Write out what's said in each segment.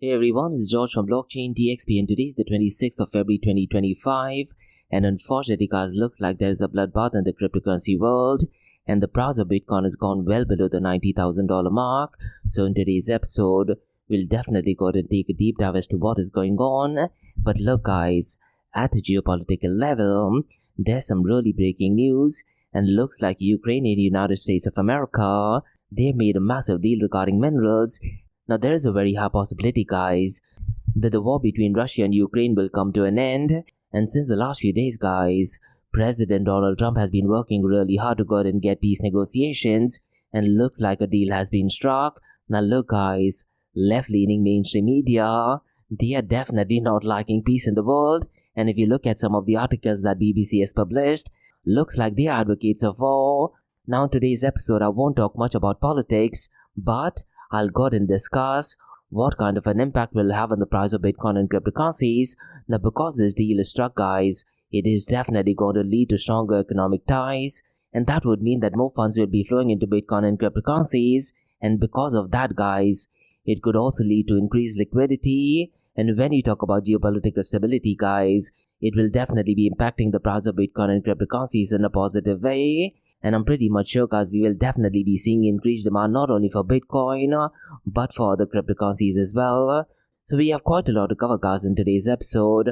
Hey everyone, it's George from Blockchain DXB and today is the 26th of February 2025 and unfortunately guys, looks like there is a bloodbath in the cryptocurrency world and the price of Bitcoin has gone well below the $90,000 mark. So in today's episode, we'll definitely go and take a deep dive as to what is going on. But look guys, at the geopolitical level, there's some really breaking news and looks like Ukraine and the United States of America, they've made a massive deal regarding minerals. Now there is a very high possibility guys that the war between Russia and Ukraine will come to an end, and since the last few days guys, President Donald Trump has been working really hard to go ahead and get peace negotiations and looks like a deal has been struck. Now look guys, left-leaning mainstream media, they are definitely not liking peace in the world, and if you look at some of the articles that BBC has published, looks like they are advocates of war. Now in today's episode I won't talk much about politics, but I'll go ahead and discuss what kind of an impact will have on the price of Bitcoin and cryptocurrencies. Now because this deal is struck guys, it is definitely going to lead to stronger economic ties, and that would mean that more funds will be flowing into Bitcoin and cryptocurrencies, and because of that guys, it could also lead to increased liquidity. And when you talk about geopolitical stability guys, it will definitely be impacting the price of Bitcoin and cryptocurrencies in a positive way. And I'm pretty much sure guys, we will definitely be seeing increased demand not only for Bitcoin but for other cryptocurrencies as well. So we have quite a lot to cover guys in today's episode.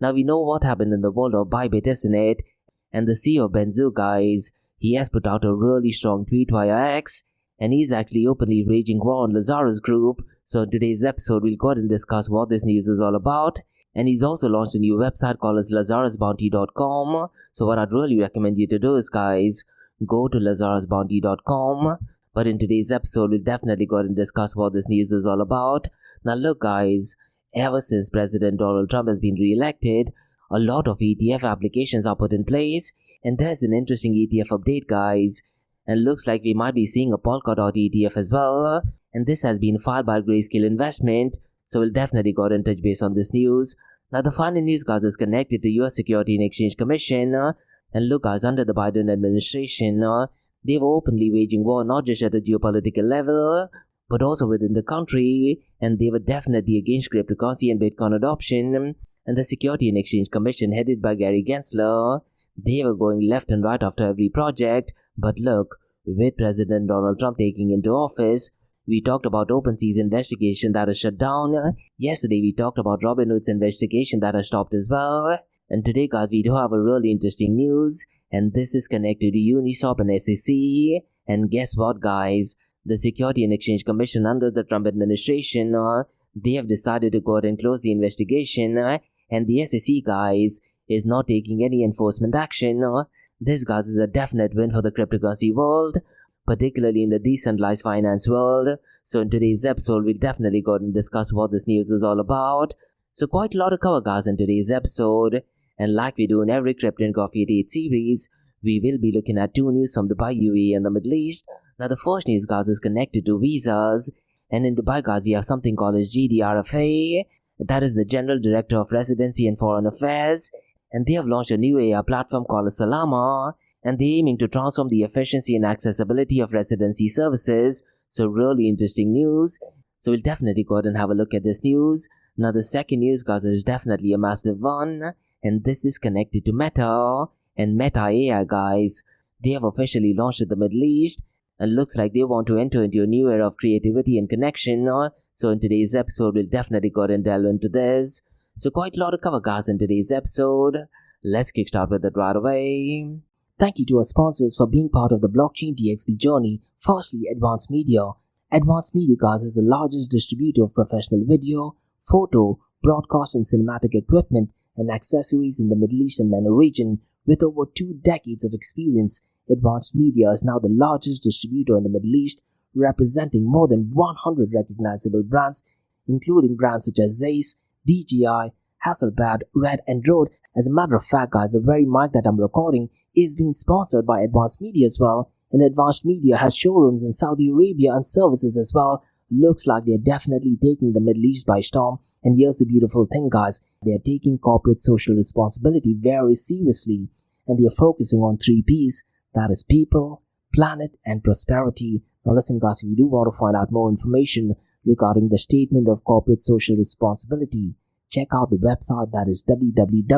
Now we know what happened in the world of Bybit, isn't it? And the CEO of Benzo guys, he has put out a really strong tweet via X and he's actually openly raging war on Lazarus Group. So in today's episode we'll go ahead and discuss what this news is all about. And he's also launched a new website called as lazarusbounty.com. So what I'd really recommend you to do is guys, go to lazarusbounty.com. But in today's episode, we'll definitely go ahead and discuss what this news is all about. Now look guys, ever since President Donald Trump has been re-elected, a lot of ETF applications are put in place. And there's an interesting ETF update guys. And looks like we might be seeing a Polkadot ETF as well. And this has been filed by Grayscale Investment. So we'll definitely go ahead and touch base on this news. Now the final news guys is connected to US Security and Exchange Commission. And look guys, under the Biden administration, they were openly waging war not just at the geopolitical level, but also within the country, and they were definitely against cryptocurrency and Bitcoin adoption. And the Security and Exchange Commission, headed by Gary Gensler, they were going left and right after every project. But look, with President Donald Trump taking into office, we talked about OpenSea's investigation that is shut down. Yesterday we talked about Robinhood's investigation that has stopped as well. And today guys, we do have a really interesting news, and this is connected to Uniswap and SEC. And guess what guys, the Security and Exchange Commission under the Trump administration, they have decided to go ahead and close the investigation, and the SEC guys is not taking any enforcement action. This guys is a definite win for the cryptocurrency world, particularly in the decentralized finance world. So in today's episode, we'll definitely go ahead and discuss what this news is all about. So quite a lot to cover guys in today's episode. And like we do in every Crypto and Coffee 88 series, we will be looking at two news from Dubai, UAE and the Middle East. Now the first news guys is connected to visas. And in Dubai guys, we have something called as GDRFA. That is the General Director of Residency and Foreign Affairs. And they have launched a new AI platform called Salama. And they're aiming to transform the efficiency and accessibility of residency services. So really interesting news. So we'll definitely go ahead and have a look at this news. Now the second news guys is definitely a massive one. And this is connected to Meta. And Meta AI guys, they have officially launched in the Middle East. And looks like they want to enter into a new era of creativity and connection. So in today's episode, we'll definitely go ahead and delve into this. So quite a lot to cover guys in today's episode. Let's kickstart with it right away. Thank you to our sponsors for being part of the Blockchain DXB journey. Firstly, Advanced Media. Advanced Media guys is the largest distributor of professional video, photo, broadcast and cinematic equipment and accessories in the Middle East and MENA region. With over 2 decades of experience, Advanced Media is now the largest distributor in the Middle East, representing more than 100 recognizable brands, including brands such as Zeiss, DJI, Hasselblad, Red and Rode. As a matter of fact guys, the very mic that I'm recording is being sponsored by Advanced Media as well. And Advanced Media has showrooms in Saudi Arabia and services as well. Looks like they're definitely taking the Middle East by storm. And here's the beautiful thing guys, they're taking corporate social responsibility very seriously. And they're focusing on 3 P's, that is people, planet and prosperity. Now listen guys, if you do want to find out more information, regarding the statement of corporate social responsibility. Check out the website, that is www.amt.tv.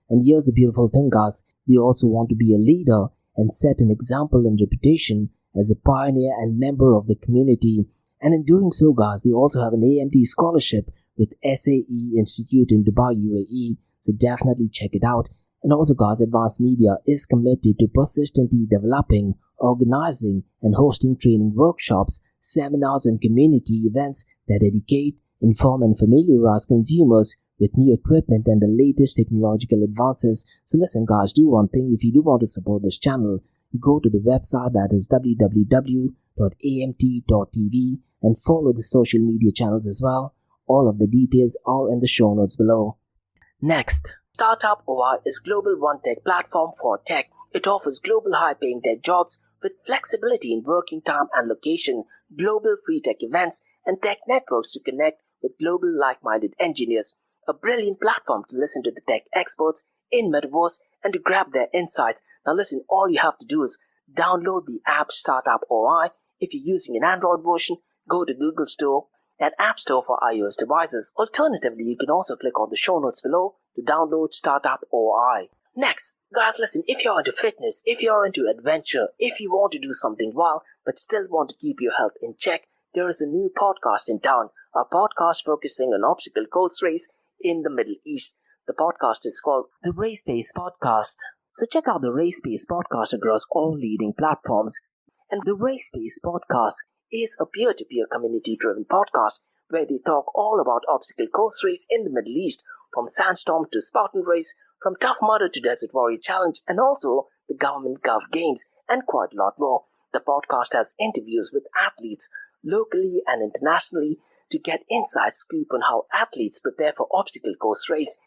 And here's the beautiful thing, guys. They also want to be a leader and set an example and reputation as a pioneer and member of the community. And in doing so, guys, they also have an AMT scholarship with SAE Institute in Dubai, UAE. So definitely check it out. And also, guys, Advanced Media is committed to persistently developing, organizing, and hosting training workshops, seminars, and community events that educate, inform, and familiarize consumers with new equipment and the latest technological advances. So listen, guys, do one thing. If you do want to support this channel, go to the website, that is www.amt.tv, and follow the social media channels as well. All of the details are in the show notes below. Next, Startup OI is global one-tech platform for tech. It offers global high-paying tech jobs with flexibility in working time and location, global free tech events, and tech networks to connect with global like-minded engineers. A brilliant platform to listen to the tech experts in Metaverse and to grab their insights. Now listen, all you have to do is download the app Startup OI. If you're using an Android version, go to Google Store and App Store for iOS devices. Alternatively, you can also click on the show notes below to download Startup OI. Next, guys, listen, if you're into fitness, if you're into adventure, if you want to do something wild but still want to keep your health in check, there is a new podcast in town, a podcast focusing on obstacle course race in the Middle East. The podcast is called the Race Pace Podcast. So check out the Race Pace Podcast across all leading platforms. And the Race Pace Podcast is a peer-to-peer community-driven podcast where they talk all about obstacle course race in the Middle East, from Sandstorm to Spartan Race, from Tough Mudder to Desert Warrior Challenge, and also the Government Gov Games, and quite a lot more. The podcast has interviews with athletes locally and internationally to get inside scoop on how athletes prepare for obstacle course race.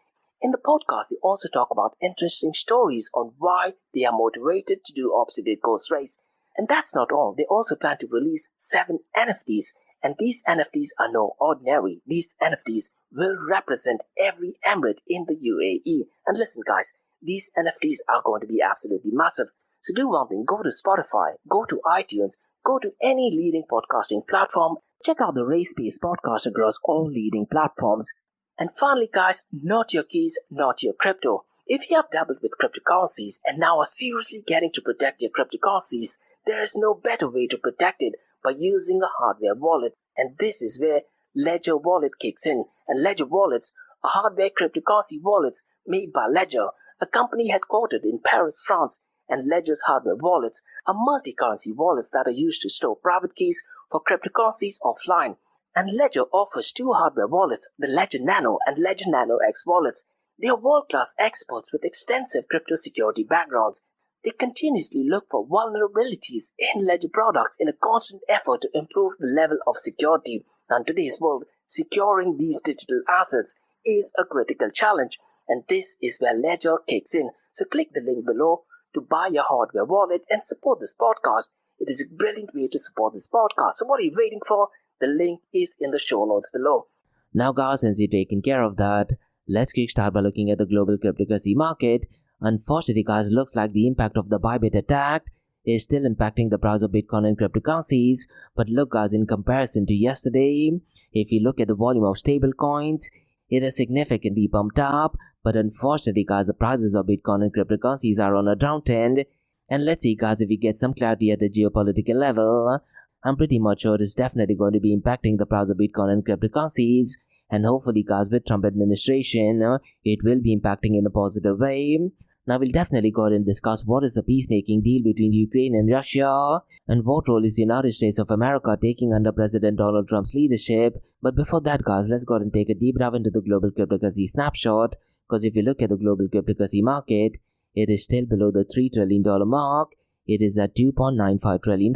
In the podcast, they also talk about interesting stories on why they are motivated to do obstacle course race. And that's not all. They also plan to release 7 NFTs. And these NFTs are no ordinary. These NFTs will represent every emirate in the UAE. And listen, guys, these NFTs are going to be absolutely massive. So do one thing. Go to Spotify, go to iTunes, go to any leading podcasting platform. Check out the Race Pace Podcast across all leading platforms. And finally, guys, not your keys, not your crypto. If you have dabbled with cryptocurrencies and now are seriously getting to protect your cryptocurrencies, there is no better way to protect it by using a hardware wallet. And this is where Ledger Wallet kicks in. And Ledger Wallets are hardware cryptocurrency wallets made by Ledger, a company headquartered in Paris, France. And Ledger's hardware wallets are multi-currency wallets that are used to store private keys for cryptocurrencies offline. And Ledger offers 2 hardware wallets, the Ledger Nano and Ledger Nano X wallets. They are world-class experts with extensive crypto security backgrounds. They continuously look for vulnerabilities in Ledger products in a constant effort to improve the level of security. Now, in today's world, securing these digital assets is a critical challenge, and this is where Ledger kicks in. So click the link below to buy your hardware wallet and support this podcast. It is a brilliant way to support this podcast. So what are you waiting for? The link is in the show notes below. Now, guys, since you've taken care of that, let's kickstart by looking at the global cryptocurrency market. Unfortunately, guys, it looks like the impact of the Bybit attack is still impacting the price of Bitcoin and cryptocurrencies. But look, guys, in comparison to yesterday, if you look at the volume of stable coins, it has significantly pumped up. But unfortunately, guys, the prices of Bitcoin and cryptocurrencies are on a downtrend. And let's see, guys, if we get some clarity at the geopolitical level, I'm pretty much sure it's definitely going to be impacting the price of Bitcoin and cryptocurrencies. And hopefully, guys, with Trump administration, it will be impacting in a positive way. Now, we'll definitely go ahead and discuss what is the peacemaking deal between Ukraine and Russia, and what role is the United States of America taking under President Donald Trump's leadership. But before that, guys, let's go ahead and take a deep dive into the global cryptocurrency snapshot, because if you look at the global cryptocurrency market, it is still below the $3 trillion mark. It is at $2.95 trillion,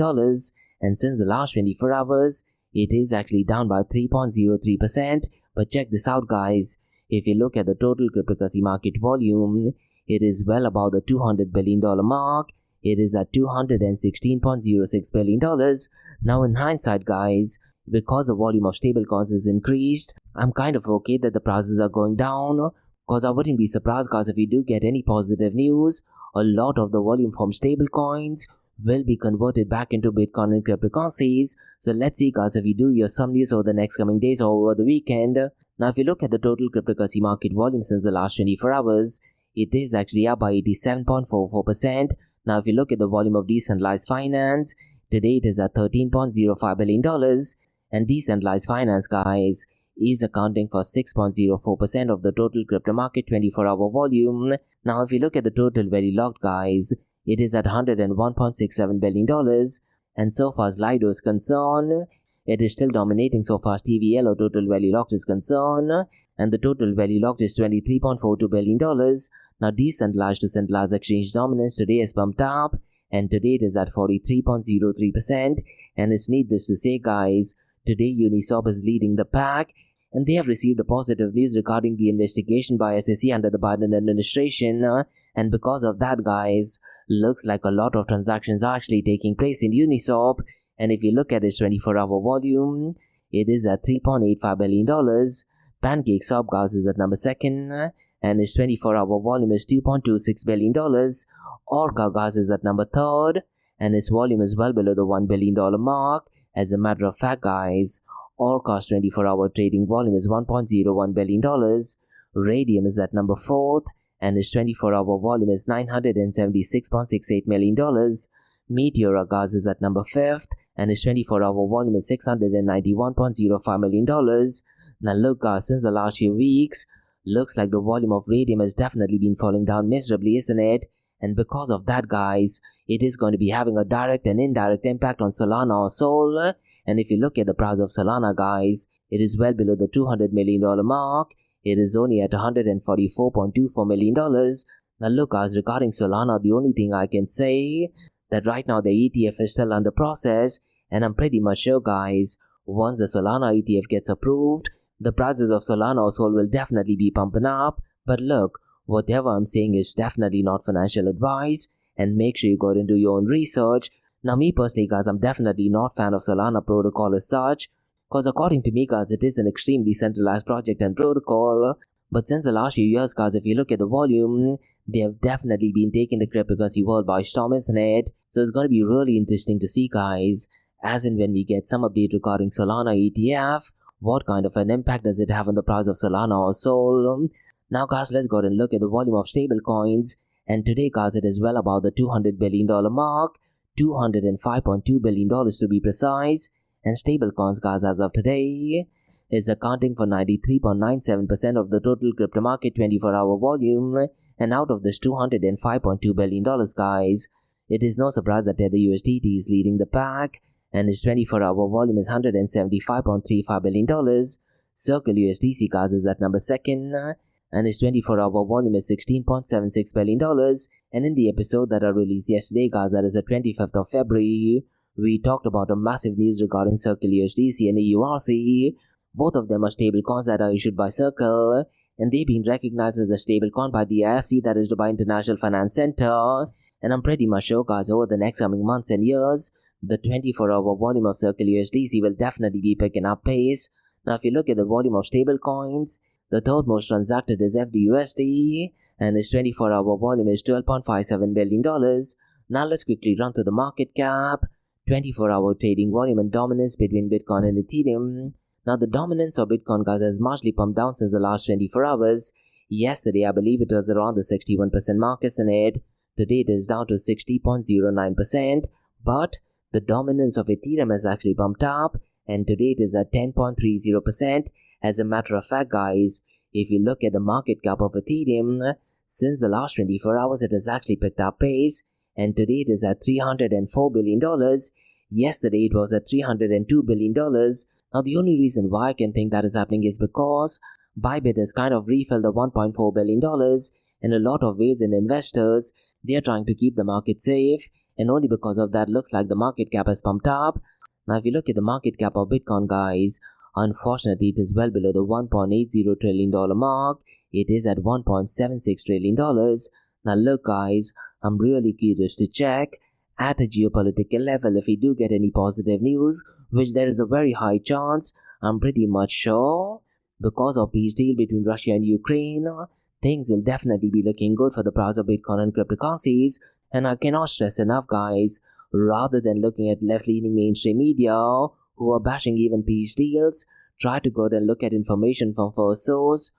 and since the last 24 hours, it is actually down by 3.03%. But check this out, guys. If you look at the total cryptocurrency market volume, it is well above the $200 billion mark. It is at $216.06 billion. Now, in hindsight, guys, because the volume of stablecoins is increased, I'm kind of okay that the prices are going down, because I wouldn't be surprised, guys, if we do get any positive news. A lot of the volume from stablecoins will be converted back into Bitcoin and cryptocurrencies. So let's see guys if we do hear some news over the next coming days or over the weekend. Now if you look at the total cryptocurrency market volume since the last 24 hours, it is actually up by 87.44%. Now if you look at the volume of decentralized finance, today it is at $13.05 billion, and decentralized finance guys is accounting for 6.04% of the total crypto market 24-hour volume. Now if you look at the total value locked guys, it is at $101.67 billion, and so far as Lido is concerned, it is still dominating so far as TVL or total value locked is concerned, and the total value locked is $23.42 billion. Now decentralized to centralized exchange dominance today is pumped up, and today it is at 43.03%, and it's needless to say guys, today Uniswap is leading the pack, and they have received a positive news regarding the investigation by SEC under the Biden administration, and because of that guys, looks like a lot of transactions are actually taking place in Uniswap, and if you look at its 24-hour volume, it is at $3.85 billion. PancakeSwap guys is at number 2nd, and its 24-hour volume is $2.26 billion. Orca guys is at number 3rd, and its volume is well below the $1 billion mark. As a matter of fact guys, Orca's 24-hour trading volume is $1.01 billion. Radium is at number 4th, and its 24-hour volume is $976.68 million. Meteora gas is at number 5th, and its 24-hour volume is $691.05 million. Now look guys, since the last few weeks, looks like the volume of Radium has definitely been falling down miserably, isn't it? And because of that guys, it is going to be having a direct and indirect impact on Solana or Sol. And if you look at the price of Solana guys, it is well below the $200 million mark. It is only at $144.24 million. Now look guys, regarding Solana, the only thing I can say that right now the ETF is still under process, and I'm pretty much sure guys, once the Solana ETF gets approved, the prices of Solana or Sol will definitely be pumping up. But look, whatever I'm saying is definitely not financial advice, and make sure you go and do your own research. Now me personally guys, I'm definitely not fan of Solana protocol as such, because according to me guys, it is an extremely centralized project and protocol. But since the last few years guys, if you look at the volume, they have definitely been taking the cryptocurrency world by storm, isn't it? So it's going to be really interesting to see guys, as in when we get some update regarding Solana ETF, what kind of an impact does it have on the price of Solana or Sol. Now guys, let's go and look at the volume of stable coins, and today guys, it is well above the $200 billion mark, $205.2 billion to be precise, and stable coins guys as of today is accounting for 93.97% of the total crypto market 24-hour volume, and out of this $205.2 billion guys, it is no surprise that Tether USDT is leading the pack, and its 24-hour volume is $175.35 billion. Circle USDC guys is at number 2nd, and its 24-hour volume is $16.76 billion. And in the episode that I released yesterday guys, that is the 25th of February, we talked about a massive news regarding Circle USDC and EURC. Both of them are stable coins that are issued by Circle, and they've been recognized as a stable coin by the IFC, that is Dubai International Finance Center. And I'm pretty much sure guys, over the next coming months and years, the 24-hour volume of Circle USDC will definitely be picking up pace. Now if you look at the volume of stable coins, the third most transacted is FDUSD, and its 24-hour volume is $12.57 billion. Now let's quickly run through the market cap, 24-hour trading volume and dominance between Bitcoin and Ethereum. Now the dominance of Bitcoin guys has marginally pumped down since the last 24 hours. Yesterday I believe it was around the 61% mark, isn't it? Today it is down to 60.09%, but the dominance of Ethereum has actually bumped up, and today it is at 10.30%. As a matter of fact guys, if you look at the market cap of Ethereum, since the last 24 hours it has actually picked up pace, and today it is at $304 billion. Yesterday it was at $302 billion. Now the only reason why I can think that is happening is because Bybit has kind of refilled the $1.4 billion. In a lot of ways, in investors, they are trying to keep the market safe, and only because of that looks like the market cap has pumped up. Now if you look at the market cap of Bitcoin guys, unfortunately it is well below the $1.80 trillion mark. It is at $1.76 trillion. Now look guys, I'm really curious to check at a geopolitical level if we do get any positive news, which there is a very high chance. I'm pretty much sure because of peace deal between Russia and Ukraine, things will definitely be looking good for the price of Bitcoin and cryptocurrencies. And I cannot stress enough guys, rather than looking at left-leaning mainstream media who are bashing even peace deals. Try to go ahead and look at information from first source.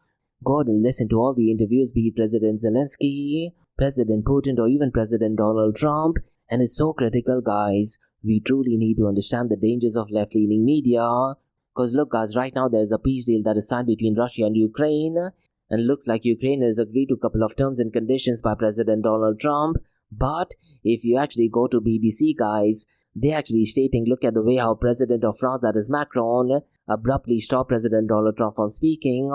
Go ahead and listen to all the interviews, be it President Zelensky, President Putin, or even President Donald Trump. And it's so critical, guys. We truly need to understand the dangers of left-leaning media. Because look, guys, right now there's a peace deal that is signed between Russia and Ukraine. And looks like Ukraine has agreed to a couple of terms and conditions by President Donald Trump. But if you actually go to BBC, guys, they actually stating, look at the way how President of France, that is Macron, abruptly stopped President Donald Trump from speaking.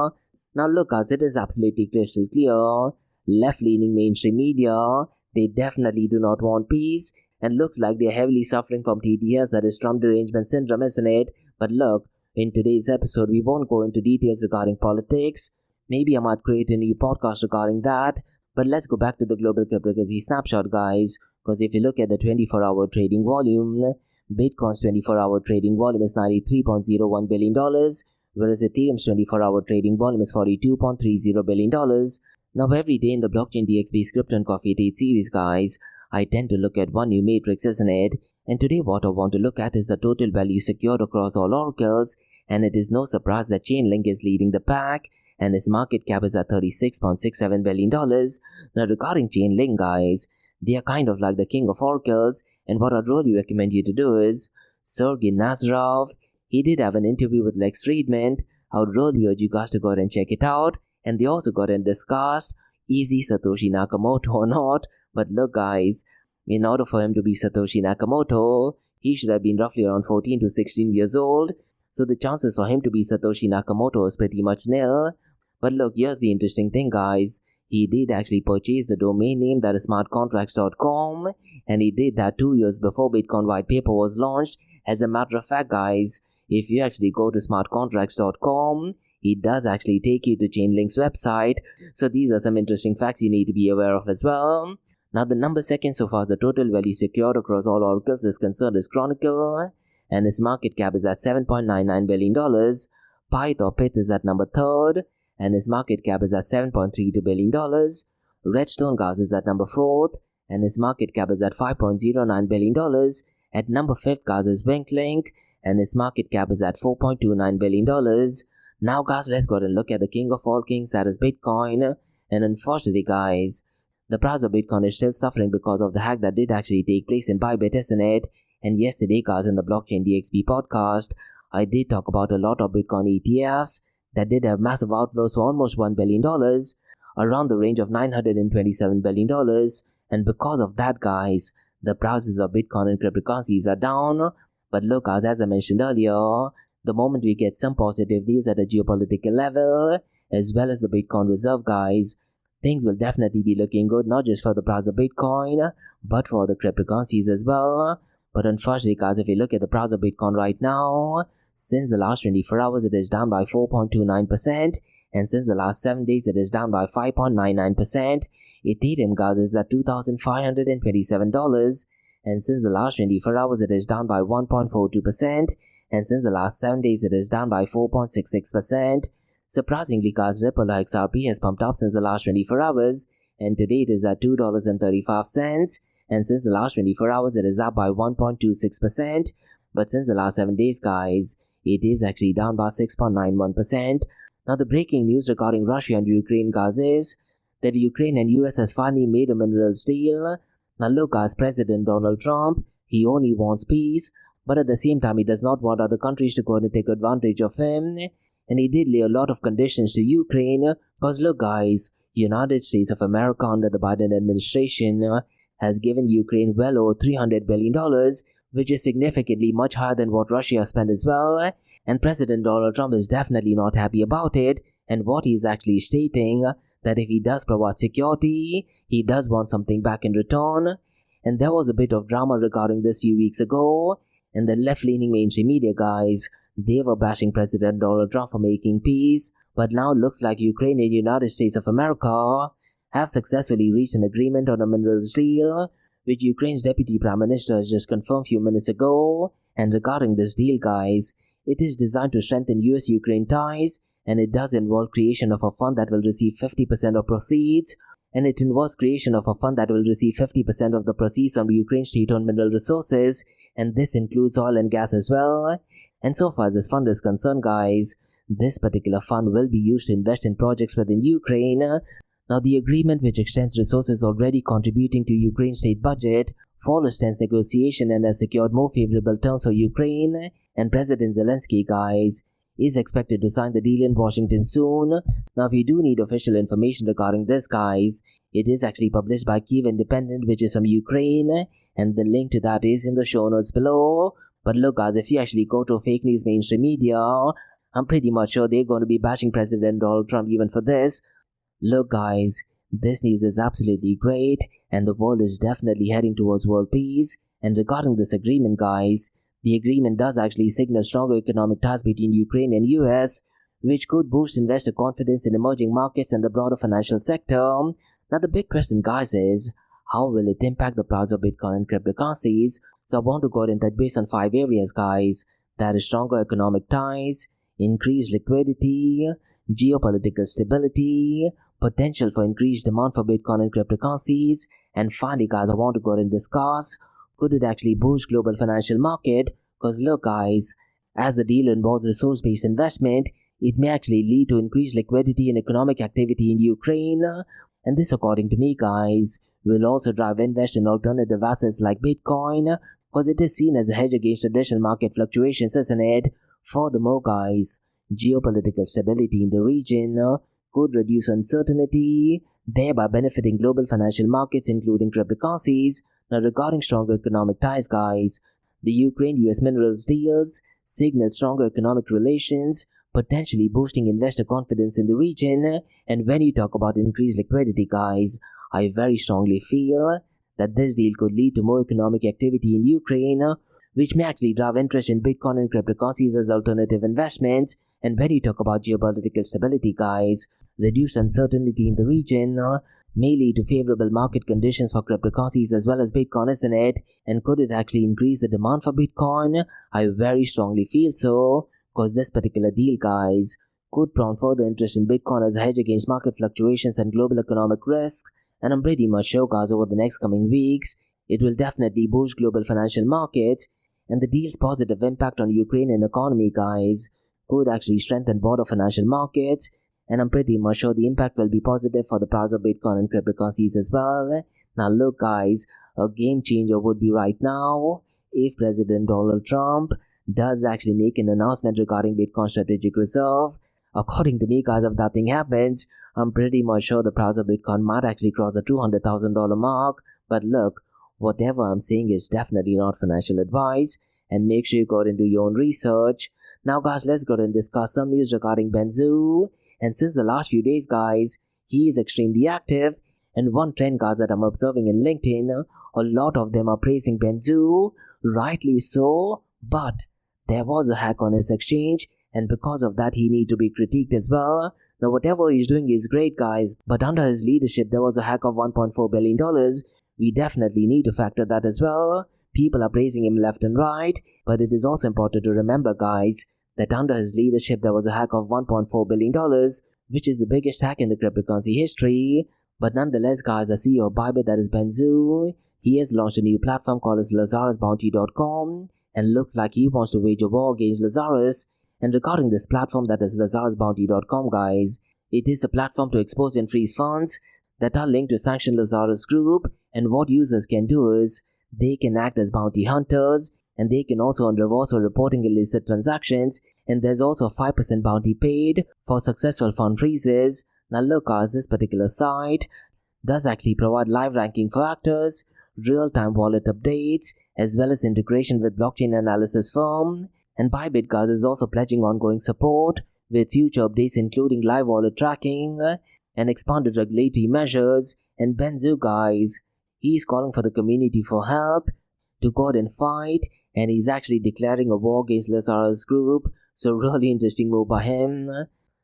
Now look, guys, it is absolutely crystal clear. Left-leaning mainstream media, they definitely do not want peace. And looks like they're heavily suffering from TDS, that is Trump derangement syndrome, isn't it? But look, in today's episode, we won't go into details regarding politics. Maybe I might create a new podcast regarding that. But let's go back to the global cryptocurrency snapshot, guys. Because if you look at the 24-hour trading volume, Bitcoin's 24-hour trading volume is $93.01 billion, whereas Ethereum's 24-hour trading volume is $42.30 billion. Now, every day in the blockchain DXB Crypto and Coffee Date series, guys, I tend to look at one new matrix, isn't it? And today what I want to look at is the total value secured across all oracles, and it is no surprise that Chainlink is leading the pack, and its market cap is at $36.67 billion. Now, regarding Chainlink, guys, they are kind of like the king of oracles, and what I'd really recommend you to do is, Sergey Nazarov, he did have an interview with Lex Friedman. I would really urge you guys to go ahead and check it out, and they also got and discussed, is he Satoshi Nakamoto or not? But look, guys, in order for him to be Satoshi Nakamoto, he should have been roughly around 14 to 16 years old, so the chances for him to be Satoshi Nakamoto is pretty much nil. But look, here's the interesting thing, guys. He did actually purchase the domain name, that is smartcontracts.com, and he did that 2 years before Bitcoin white paper was launched. As a matter of fact, guys, if you actually go to smartcontracts.com, it does actually take you to Chainlink's website. So these are some interesting facts you need to be aware of as well. Now, the number second so far as the total value secured across all oracles is concerned is Chronicle, and its market cap is at $7.99 billion. Pyth or Pith is at number third, and its market cap is at $7.32 billion. Redstone Gas is at number fourth, and its market cap is at $5.09 billion. At number fifth, guys, is Winklink, and its market cap is at $4.29 billion. Now, guys, let's go ahead and look at the king of all kings, that is Bitcoin. And unfortunately, guys, the price of Bitcoin is still suffering because of the hack that did actually take place in Bybit, isn't it? And yesterday, guys, in the Blockchain DXB podcast, I did talk about a lot of Bitcoin ETFs that did have massive outflows for almost $1 billion, around the range of $927 billion. And because of that, guys, the prices of Bitcoin and cryptocurrencies are down. But look, guys, as I mentioned earlier, the moment we get some positive news at a geopolitical level, as well as the Bitcoin reserve, guys, things will definitely be looking good, not just for the price of Bitcoin, but for the cryptocurrencies as well. But unfortunately, guys, if you look at the price of Bitcoin right now, since the last 24 hours, it is down by 4.29%, and since the last 7 days, it is down by 5.99%. Ethereum, guys, is at $2,527, and since the last 24 hours, it is down by 1.42%, and since the last 7 days, it is down by 4.66%. Surprisingly, guys, Ripple XRP has pumped up since the last 24 hours, and today it is at $2.35, and since the last 24 hours, it is up by 1.26%, but since the last 7 days, guys, it is actually down by 6.91%. Now, the breaking news regarding Russia and Ukraine, guys, is that Ukraine and US has finally made a minerals deal. Now, look, guys, President Donald Trump, he only wants peace, but at the same time, he does not want other countries to go and take advantage of him. And he did lay a lot of conditions to Ukraine, because look, guys, United States of America under the Biden administration has given Ukraine well over $300 billion, which is significantly much higher than what Russia spent as well. And President Donald Trump is definitely not happy about it, and what he is actually stating, that if he does provide security, he does want something back in return. And there was a bit of drama regarding this few weeks ago, and the left-leaning mainstream media, guys, they were bashing President Donald Trump for making peace, but now it looks like Ukraine and United States of America have successfully reached an agreement on a minerals deal, which Ukraine's Deputy Prime Minister has just confirmed a few minutes ago. And regarding this deal, guys, it is designed to strengthen US-Ukraine ties, and it does involve creation of a fund that will receive 50% of proceeds. and it involves creation of a fund that will receive 50% of the proceeds from Ukraine's state-owned mineral resources, and this includes oil and gas as well. And so far as this fund is concerned, guys, this particular fund will be used to invest in projects within Ukraine. Now, the agreement, which extends resources already contributing to Ukraine's state budget, follows tense negotiation and has secured more favorable terms for Ukraine, and President Zelensky, guys, is expected to sign the deal in Washington soon. Now, if you do need official information regarding this, guys, it is actually published by Kyiv Independent, which is from Ukraine, and the link to that is in the show notes below. But look, guys, if you actually go to fake news mainstream media, I'm pretty much sure they're going to be bashing President Donald Trump even for this. Look, guys, this news is absolutely great, and the world is definitely heading towards world peace. And regarding this agreement, guys, the agreement does actually signal stronger economic ties between Ukraine and US, which could boost investor confidence in emerging markets and the broader financial sector. Now, the big question, guys, is how will it impact the price of Bitcoin and cryptocurrencies? So I want to go ahead and touch base on 5 areas, guys. That is stronger economic ties, increased liquidity, geopolitical stability, potential for increased demand for Bitcoin and cryptocurrencies, and finally, guys, I want to go ahead and discuss, could it actually boost global financial market? Because look, guys, as the deal involves resource-based investment, it may actually lead to increased liquidity and economic activity in Ukraine. And this, according to me, guys, will also drive investment in alternative assets like Bitcoin, because it is seen as a hedge against traditional market fluctuations, isn't it? Furthermore, guys, geopolitical stability in the region could reduce uncertainty, thereby benefiting global financial markets, including cryptocurrencies. Now, regarding stronger economic ties, guys, the Ukraine-US minerals deals signal stronger economic relations, potentially boosting investor confidence in the region. And when you talk about increased liquidity, guys, I very strongly feel that this deal could lead to more economic activity in Ukraine, which may actually drive interest in Bitcoin and cryptocurrencies as alternative investments. And when you talk about geopolitical stability, guys, reduced uncertainty in the region may lead to favorable market conditions for cryptocurrencies as well as Bitcoin, isn't it? And could it actually increase the demand for Bitcoin? I very strongly feel so, because this particular deal, guys, could prompt further interest in Bitcoin as a hedge against market fluctuations and global economic risks. And I'm pretty much sure, guys, over the next coming weeks, it will definitely boost global financial markets, and the deal's positive impact on Ukrainian economy, guys, could actually strengthen broader financial markets, and I'm pretty much sure the impact will be positive for the price of Bitcoin and cryptocurrencies as well. Now look, guys, a game changer would be right now if President Donald Trump does actually make an announcement regarding Bitcoin strategic reserve. According to me, guys, if that thing happens, I'm pretty much sure the price of Bitcoin might actually cross the $200,000 mark. But look, whatever I'm saying is definitely not financial advice, and make sure you go and do your own research. Now, guys, let's go and discuss some news regarding Benzu. And since the last few days, guys, he is extremely active. And one trend, guys, that I'm observing in LinkedIn, a lot of them are praising Benzu, rightly so, but there was a hack on his exchange, and because of that, he needs to be critiqued as well. Now, whatever he's doing is great, guys, but under his leadership, there was a hack of $1.4 billion. We definitely need to factor that as well. People are praising him left and right, but it is also important to remember, guys, that under his leadership, there was a hack of $1.4 billion, which is the biggest hack in the cryptocurrency history. But nonetheless, guys, the CEO of Bybit, that is Benzu, he has launched a new platform called as LazarusBounty.com, and looks like he wants to wage a war against Lazarus. And regarding this platform, that is LazarusBounty.com, guys, it is a platform to expose and freeze funds that are linked to sanctioned Lazarus group, and what users can do is they can act as bounty hunters, and they can also earn rewards for reporting illicit transactions, and there's also a 5% bounty paid for successful fund freezes. Now look, guys, this particular site does actually provide live ranking for actors, real-time wallet updates, as well as integration with blockchain analysis firm. And Bybit, guys, is also pledging ongoing support with future updates including live wallet tracking and expanded regulatory measures. And Benzu, guys, he's calling for the community for help to go out and fight, and he's actually declaring a war against Lazarus group. So really interesting move by him.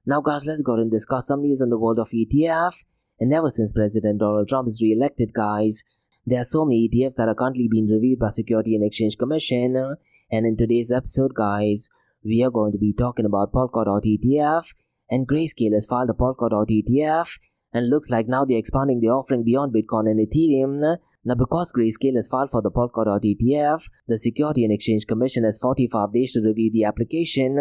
Now, guys, let's go and discuss some news on the world of ETF. And ever since President Donald Trump is re-elected, guys, there are so many ETFs that are currently being reviewed by Security and Exchange Commission. And in today's episode, guys, we are going to be talking about Polkadot ETF. And Grayscale has filed a Polkadot ETF. And looks like now they're expanding the offering beyond Bitcoin and Ethereum. Now, because Grayscale has filed for the Polkadot ETF, the Security and Exchange Commission has 45 days to review the application.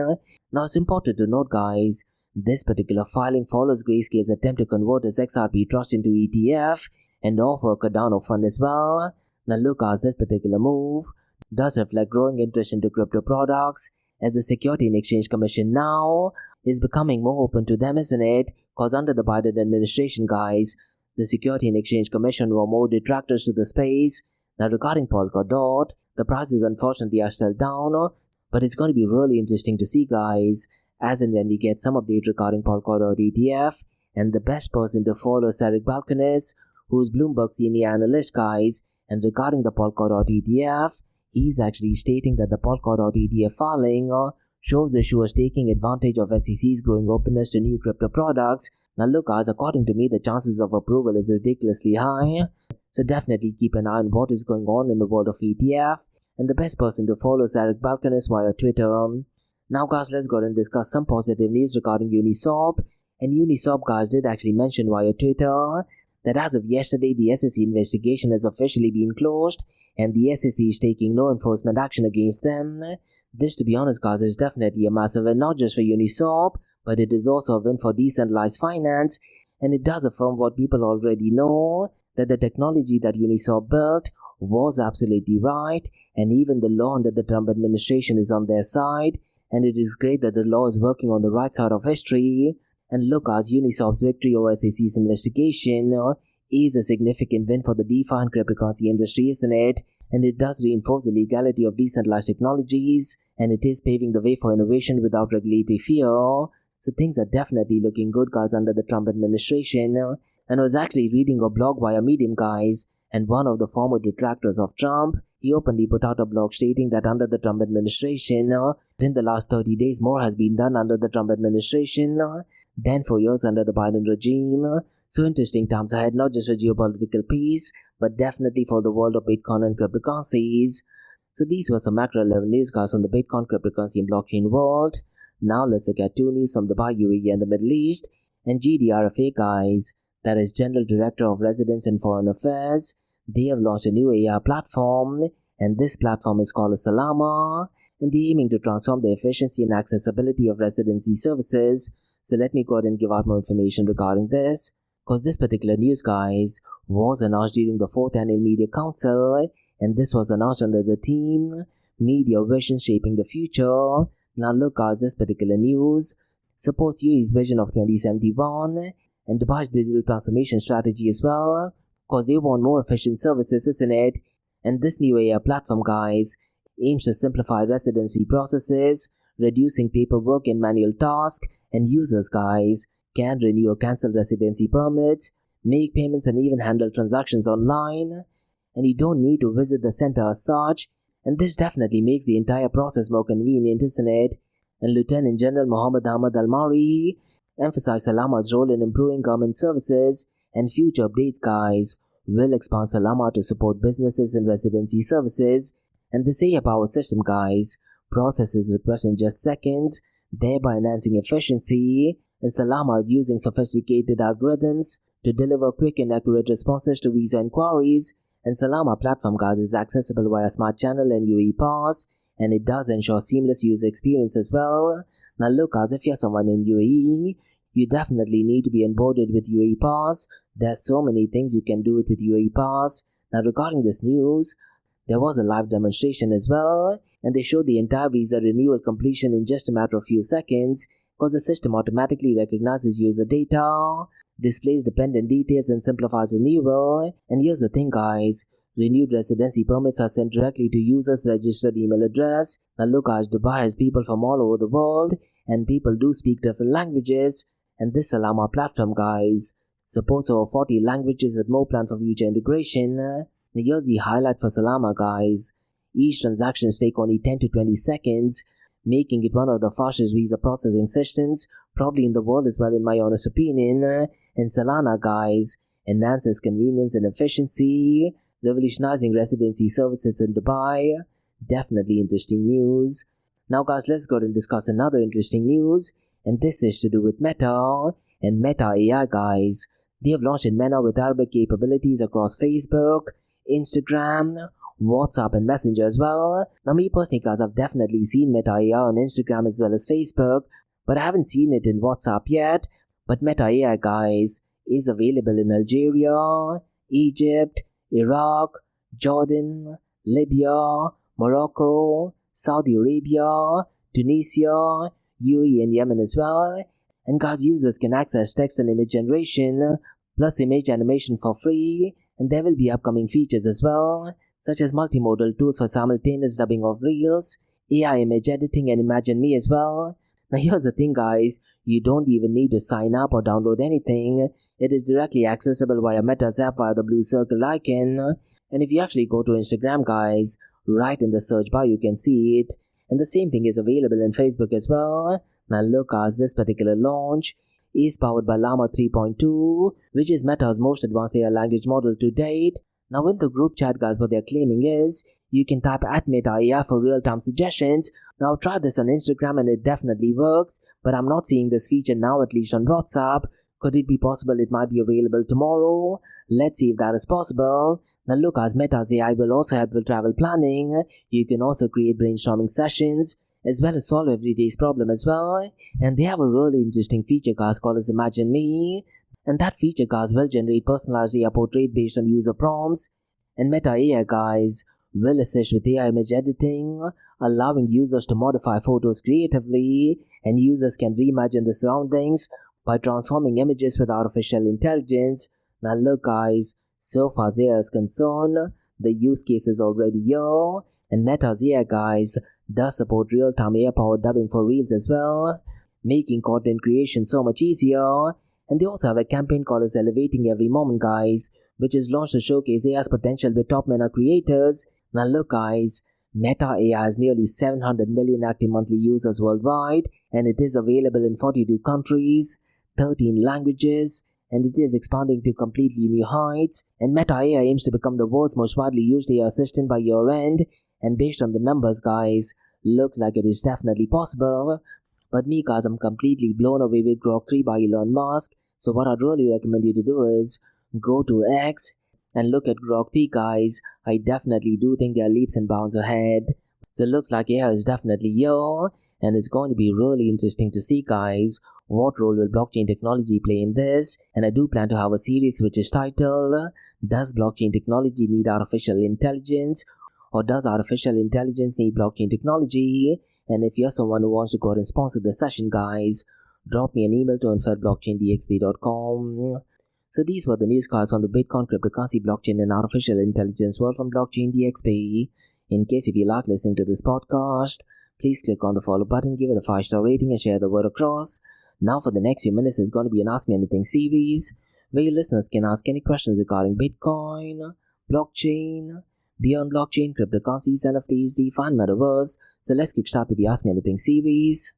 Now, it's important to note, guys, this particular filing follows Grayscale's attempt to convert its XRP trust into ETF and offer a Cardano fund as well. Now, look, as this particular move does reflect growing interest into crypto products, as the Security and Exchange Commission now is becoming more open to them, isn't it? Because under the Biden administration, guys, the Security and Exchange Commission were more detractors to the space. Now, regarding Polkadot, the prices unfortunately are still down, but it's going to be really interesting to see, guys, as and when we get some update regarding Polkadot ETF. And the best person to follow is Eric Balkanis, who's Bloomberg senior analyst, guys. And regarding the Polkadot ETF, he's actually stating that the Polkadot ETF filing shows the issuers taking advantage of SEC's growing openness to new crypto products. Now look, guys, according to me, the chances of approval is ridiculously high. So definitely keep an eye on what is going on in the world of ETF. And the best person to follow is Eric Balkanis via Twitter. Now, guys, let's go ahead and discuss some positive news regarding Uniswap. And Uniswap, guys, did actually mention via Twitter that as of yesterday, the SEC investigation has officially been closed and the SEC is taking no enforcement action against them. This, to be honest, guys, is definitely a massive win, not just for Uniswap, but it is also a win for decentralized finance, and it does affirm what people already know, that the technology that Uniswap built was absolutely right, and even the law under the Trump administration is on their side, and it is great that the law is working on the right side of history. And look, as Uniswap's victory over SEC's investigation is a significant win for the DeFi and cryptocurrency industry, isn't it? And it does reinforce the legality of decentralized technologies, and it is paving the way for innovation without regulatory fear. So things are definitely looking good, guys, under the Trump administration. And I was actually reading a blog via Medium, guys, and one of the former detractors of Trump, he openly put out a blog stating that under the Trump administration, in the last 30 days, more has been done under the Trump administration than for years under the Biden regime. So interesting times ahead, not just for geopolitical peace, but definitely for the world of Bitcoin and cryptocurrencies. So these were some macro level news, guys, on the Bitcoin, cryptocurrency and blockchain world. Now let's look at two news from Dubai, UAE and the Middle East. And GDRFA, guys, that is General Director of Residence and Foreign Affairs, they have launched a new AI platform, and this platform is called Salama, and they're aiming to transform the efficiency and accessibility of residency services. So let me go ahead and give out more information regarding this, because this particular news, guys, was announced during the 4th Annual Media Council, and this was announced under the theme, Media Vision Shaping the Future. Now look, guys, this particular news supports UAE's vision of 2071 and Dubai's digital transformation strategy as well, because they want more efficient services, isn't it? And this new AI platform, guys, aims to simplify residency processes, reducing paperwork and manual tasks, and users, guys, can renew or cancel residency permits, make payments and even handle transactions online. And you don't need to visit the center as such, and this definitely makes the entire process more convenient, isn't it? And Lieutenant General Mohammed Ahmad Al-Mari emphasized Salama's role in improving government services, and future updates, guys, will expand Salama to support businesses and residency services. And this AI-powered system, guys, processes requests in just seconds, thereby enhancing efficiency. And Salama is using sophisticated algorithms to deliver quick and accurate responses to visa inquiries. And Salama platform, guys, is accessible via Smart Channel and UAE Pass, and it does ensure seamless user experience as well. Now look, guys, if you're someone in UAE, you definitely need to be onboarded with UAE Pass. There's so many things you can do with UAE Pass. Now regarding this news, there was a live demonstration as well, and they showed the entire visa renewal completion in just a matter of few seconds, because the system automatically recognizes user data, displays dependent details and simplifies renewal. And here's the thing, guys, renewed residency permits are sent directly to users' registered email address. Now look, guys, Dubai has people from all over the world, and people do speak different languages. And this Salama platform, guys, supports over 40 languages with more planned for future integration. Now here's the highlight for Salama, guys. Each transaction takes only 10 to 20 seconds, making it one of the fastest visa processing systems, probably in the world as well, in my honest opinion. And Salama, guys, enhances convenience and efficiency, revolutionizing residency services in Dubai. Definitely interesting news. Now, guys, let's go ahead and discuss another interesting news, and this is to do with Meta. And Meta AI, guys, They have launched in MENA with Arabic capabilities across Facebook, Instagram, WhatsApp and Messenger as well. Now me personally guys, I've definitely seen Meta AI on Instagram as well as Facebook, but I haven't seen it in WhatsApp yet. But Meta AI guys is available in Algeria, Egypt, Iraq, Jordan, Libya, Morocco, Saudi Arabia, Tunisia, UAE and Yemen as well. And guys, users can access text and image generation plus image animation for free, and there will be upcoming features as well, such as multimodal tools for simultaneous dubbing of reels, AI image editing and Imagine Me as well. Now here's the thing guys, you don't even need to sign up or download anything. It is directly accessible via Meta's app via the blue circle icon. And if you actually go to Instagram guys, right in the search bar you can see it. And the same thing is available in Facebook as well. Now look guys, this particular launch is powered by Llama 3.2, which is Meta's most advanced AI language model to date. Now in the group chat guys, what they're claiming is, you can type @MetaAI for real-time suggestions. Now I've tried this on Instagram and it definitely works, but I'm not seeing this feature now, at least on WhatsApp. Could it be possible it might be available tomorrow? Let's see if that is possible. Now look guys, Meta's AI will also help with travel planning. You can also create brainstorming sessions, as well as solve everyday's problem as well. And they have a really interesting feature guys called as Imagine Me. And that feature guys will generate personalized AI portrait based on user prompts. And Meta AI guys will assist with AI image editing, allowing users to modify photos creatively, and users can reimagine the surroundings by transforming images with artificial intelligence. Now look guys, so far as AI is concerned, the use case is already here, and Meta's AI guys does support real-time AI-powered dubbing for reels as well, making content creation so much easier. And they also have a campaign called as Elevating Every Moment guys, which is launched to showcase AI's potential with top MENA creators. Now look guys, Meta AI has nearly 700 million active monthly users worldwide, and it is available in 42 countries, 13 languages, and it is expanding to completely new heights. And Meta AI aims to become the world's most widely used AI assistant by year end, and based on the numbers guys, looks like it is definitely possible. But me guys, I'm completely blown away with Grok 3 by Elon Musk, so what I'd really recommend you to do is go to X and look at Grok 3 guys. I definitely do think they're leaps and bounds ahead. So it looks like AI is definitely here, and it's going to be really interesting to see guys, what role will blockchain technology play in this. And I do plan to have a series which is titled, Does Blockchain Technology Need Artificial Intelligence? Or does artificial intelligence need blockchain technology? And if you're someone who wants to go ahead and sponsor the session guys, drop me an email to info@blockchaindxb.com. So these were the news cards on the Bitcoin, cryptocurrency, blockchain and artificial intelligence world from Blockchain DXB. In case if you like listening to this podcast, please click on the follow button, give it a 5-star rating and share the word across. Now for the next few minutes is going to be an Ask Me Anything series, where your listeners can ask any questions regarding Bitcoin, blockchain, beyond blockchain, cryptocurrencies, NFTs, DeFi and Metaverse. So let's kick start with the Ask Me Anything series.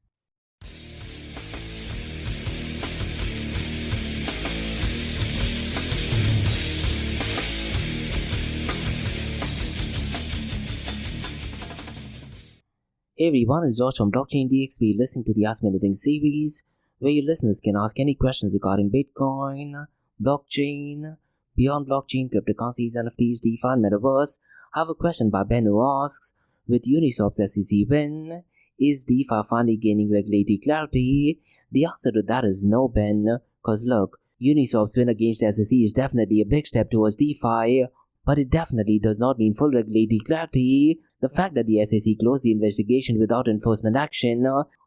Hey everyone, it's George from Blockchain DXB listening to the Ask Me Anything series, where your listeners can ask any questions regarding Bitcoin, blockchain, beyond blockchain, cryptocurrencies, NFTs, DeFi and Metaverse. I have a question by Ben who asks, with Uniswap's SEC win, is DeFi finally gaining regulatory clarity? The answer to that is no, Ben, cause look, Uniswap's win against the SEC is definitely a big step towards DeFi, but it definitely does not mean full regulatory clarity. The fact that the SEC closed the investigation without enforcement action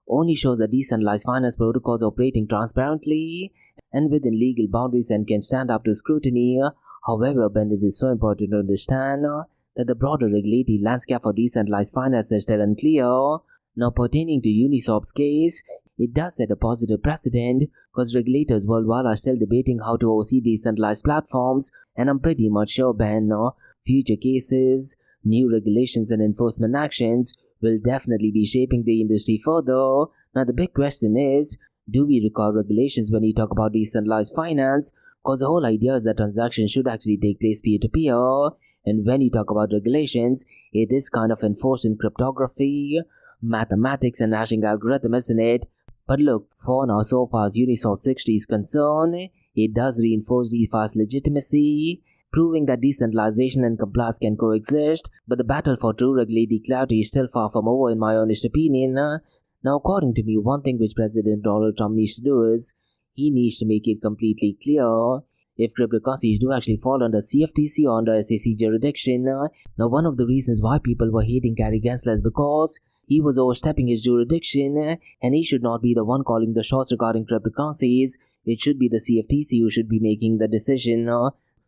only shows that decentralized finance protocols are operating transparently and within legal boundaries and can stand up to scrutiny. However, Ben, it is so important to understand that the broader regulatory landscape for decentralized finance is still unclear. Now, pertaining to Uniswap's case, it does set a positive precedent because regulators worldwide are still debating how to oversee decentralized platforms, and I'm pretty much sure, Ben, future cases, new regulations and enforcement actions will definitely be shaping the industry further. Now the big question is, do we require regulations when you talk about decentralized finance? Because the whole idea is that transactions should actually take place peer-to-peer, and when you talk about regulations, it is kind of enforced in cryptography, mathematics and hashing algorithm, isn't it? But look, for now, so far as Uniswap 60 is concerned, It does reinforce DeFi's legitimacy, proving that decentralization and compliance can coexist, but the battle for true regulatory clarity is still far from over in my honest opinion. Now, according to me, one thing which President Donald Trump needs to do is, he needs to make it completely clear if cryptocurrencies do actually fall under CFTC or under SEC jurisdiction. Now, one of the reasons why people were hating Gary Gensler is because he was overstepping his jurisdiction, and he should not be the one calling the shots regarding cryptocurrencies. It should be the CFTC who should be making the decision.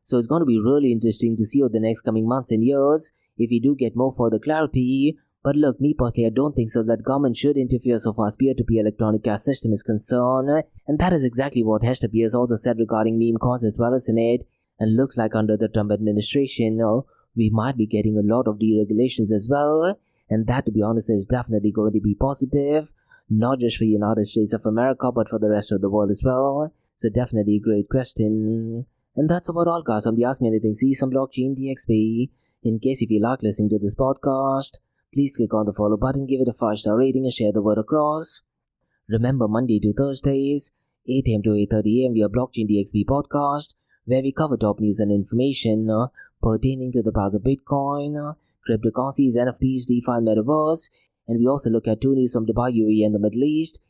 So it's going to be really interesting to see over the next coming months and years if we do get more further clarity. But look, me personally, I don't think so that government should interfere so far as peer-to-peer electronic cash system is concerned. And that is exactly what Hester Pierce also said regarding meme coins as well as in it. And looks like under the Trump administration, we might be getting a lot of deregulations as well. And that, to be honest, is definitely going to be positive. Not just for the United States of America, but for the rest of the world as well. So definitely a great question. And that's about all, guys, on the Ask Me Anything series on Blockchain DXB. In case if you like listening to this podcast, please click on the follow button, give it a 5-star rating and share the word across. Remember, Monday to Thursdays, 8 am to 8:30 am, we are Blockchain DXB podcast, where we cover top news and information pertaining to the price of Bitcoin, cryptocurrencies, NFTs, DeFi, and Metaverse. And we also look at 2 news from Dubai, UAE, and the Middle East.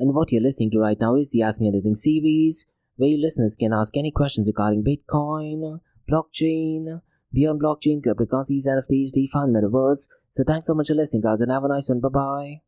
And what you're listening to right now is the Ask Me Anything series, where you listeners can ask any questions regarding Bitcoin, blockchain, beyond blockchain, cryptocurrencies, NFTs, DeFi, and Metaverse. So thanks so much for listening, guys, and have a nice one. Bye-bye.